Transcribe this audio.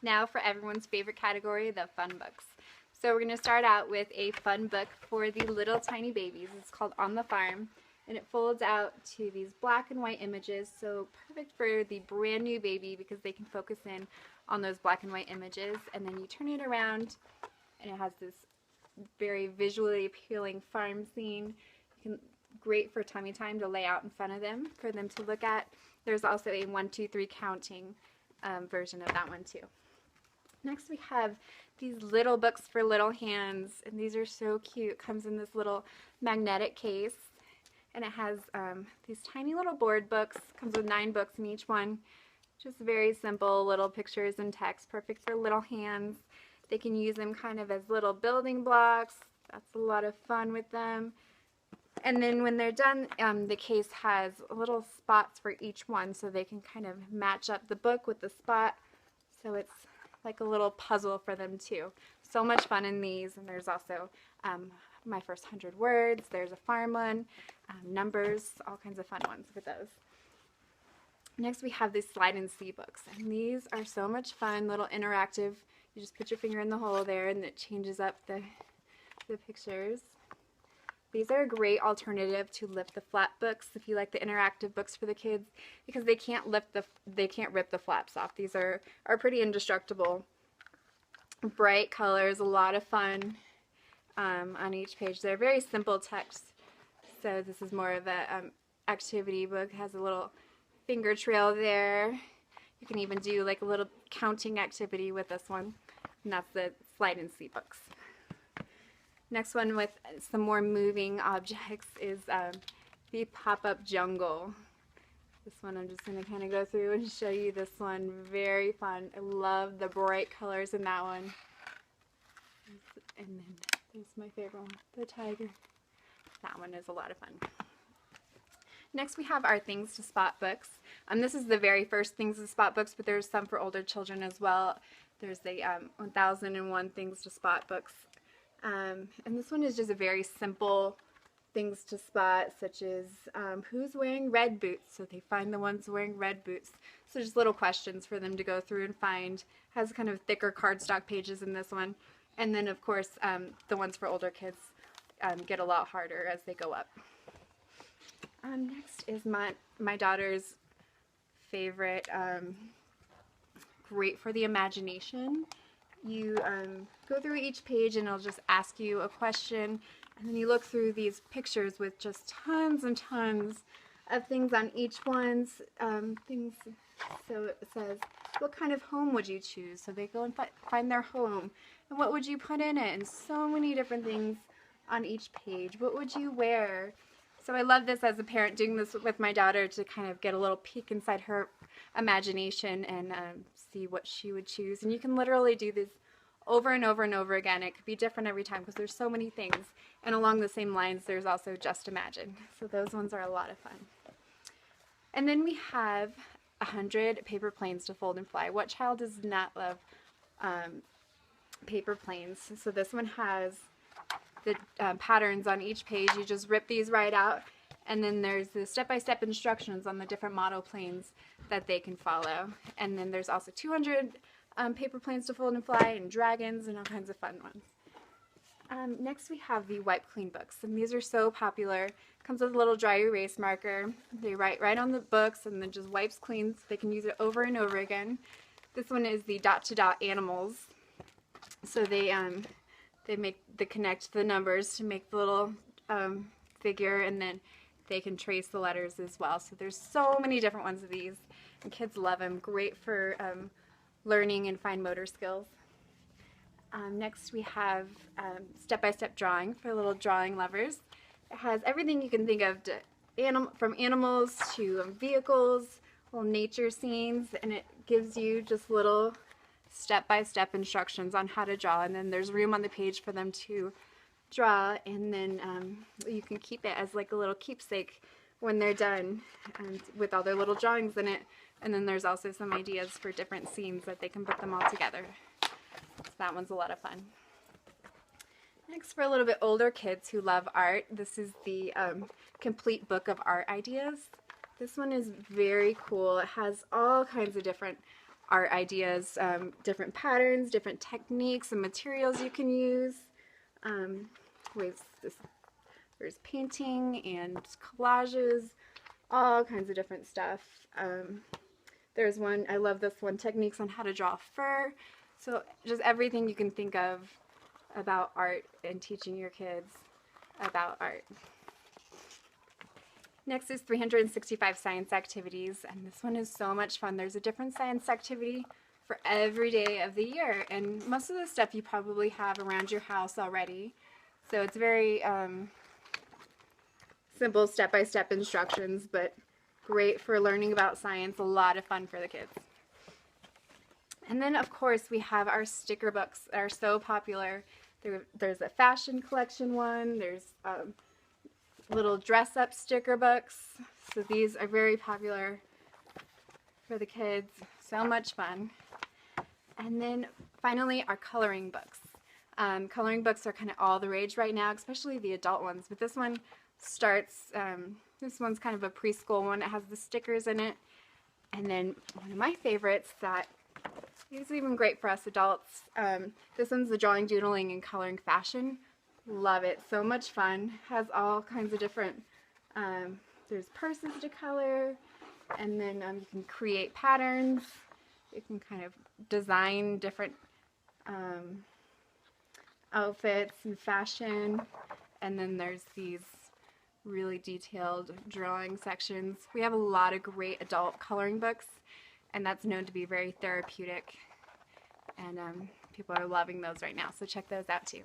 Now for everyone's favorite category, the fun books. So we're going to start out with a fun book for the little tiny babies. It's called On the Farm, and it folds out to these black and white images, so perfect for the brand new baby because they can focus in on those black and white images. And then you turn it around and it has this very visually appealing farm scene. Great for tummy time to lay out in front of them for them to look at. There's also a 1, 2, 3 counting version of that one too. Next we have these little books for little hands, and these are so cute. It comes in this little magnetic case, and it has these tiny little board books. Comes with 9 books in each one. Just very simple little pictures and text, perfect for little hands. They can use them kind of as little building blocks. That's a lot of fun with them. And then when they're done, the case has little spots for each one, so they can kind of match up the book with the spot. So it's like a little puzzle for them too. So much fun in these. And there's also My First 100 Words. There's a farm one, numbers, all kinds of fun ones with those. Next we have these slide and see books, and these are so much fun, little interactive. You just put your finger in the hole there and it changes up the pictures. These are a great alternative to lift the flap books if you like the interactive books for the kids, because they can't rip the flaps off. These are pretty indestructible. Bright colors, a lot of fun on each page. They're very simple text. So this is more of a activity book. It has a little finger trail there. You can even do like a little counting activity with this one, and that's the slide and see books. Next one with some more moving objects is the pop-up jungle. This one I'm just going to kind of go through and show you this one. Very fun. I love the bright colors in that one. And then there's my favorite one, the tiger. That one is a lot of fun. Next we have our Things to Spot books. This is the very first Things to Spot books, but there's some for older children as well. There's the 1001 Things to Spot books. And this one is just a very simple things to spot, such as who's wearing red boots, so they find the ones wearing red boots. So just little questions for them to go through and find. Has kind of thicker cardstock pages in this one. And then of course the ones for older kids get a lot harder as they go up. Next is my daughter's favorite, great for the imagination. You go through each page and it'll just ask you a question, and then you look through these pictures with just tons and tons of things on each one's things. So it says, what kind of home would you choose? So they go and find their home, and what would you put in it, and so many different things on each page. What would you wear? So I love this as a parent, doing this with my daughter to kind of get a little peek inside her imagination and see what she would choose. And you can literally do this over and over and over again. It could be different every time because there's so many things. And along the same lines, there's also Just Imagine. So those ones are a lot of fun. And then we have 100 paper planes to fold and fly. What child does not love paper planes? So this one has the patterns on each page. You just rip these right out, and then there's the step-by-step instructions on the different model planes that they can follow. And then there's also 200 paper planes to fold and fly, and dragons, and all kinds of fun ones. Next we have the Wipe Clean books, and these are so popular. Comes with a little dry erase marker. They write right on the books and then just wipes clean, so they can use it over and over again. This one is the dot-to-dot animals. So they connect the numbers to make the little figure, and then they can trace the letters as well. So there's so many different ones of these, and kids love them. Great for learning and fine motor skills. Next we have step-by-step drawing for little drawing lovers. It has everything you can think of, from animals to vehicles, little nature scenes, and it gives you just little step-by-step instructions on how to draw, and then there's room on the page for them to draw, and then you can keep it as like a little keepsake when they're done, and with all their little drawings in it. And then there's also some ideas for different scenes that they can put them all together. So that one's a lot of fun. Next, for a little bit older kids who love art, this is the complete book of art ideas. This one is very cool. It has all kinds of different art ideas, different patterns, different techniques and materials you can use. There's painting and collages, all kinds of different stuff. There's one, I love this one, techniques on how to draw fur. So just everything you can think of about art and teaching your kids about art. Next is 365 science activities, and this one is so much fun. There's a different science activity for every day of the year, and most of the stuff you probably have around your house already. So it's very simple step-by-step instructions, but great for learning about science, a lot of fun for the kids. And then of course we have our sticker books that are so popular. There's a fashion collection one, there's little dress-up sticker books. So these are very popular for the kids, so much fun. And then finally our coloring books. Coloring books are kind of all the rage right now, especially the adult ones, but this one starts, this one's kind of a preschool one. It has the stickers in it. And then one of my favorites that is even great for us adults, this one's the Drawing, Doodling, and Coloring Fashion. Love it, so much fun. Has all kinds of different, there's purses to color, and then you can create patterns. You can kind of design different outfits and fashion, and then there's these really detailed drawing sections. We have a lot of great adult coloring books, and that's known to be very therapeutic, and people are loving those right now, so check those out too.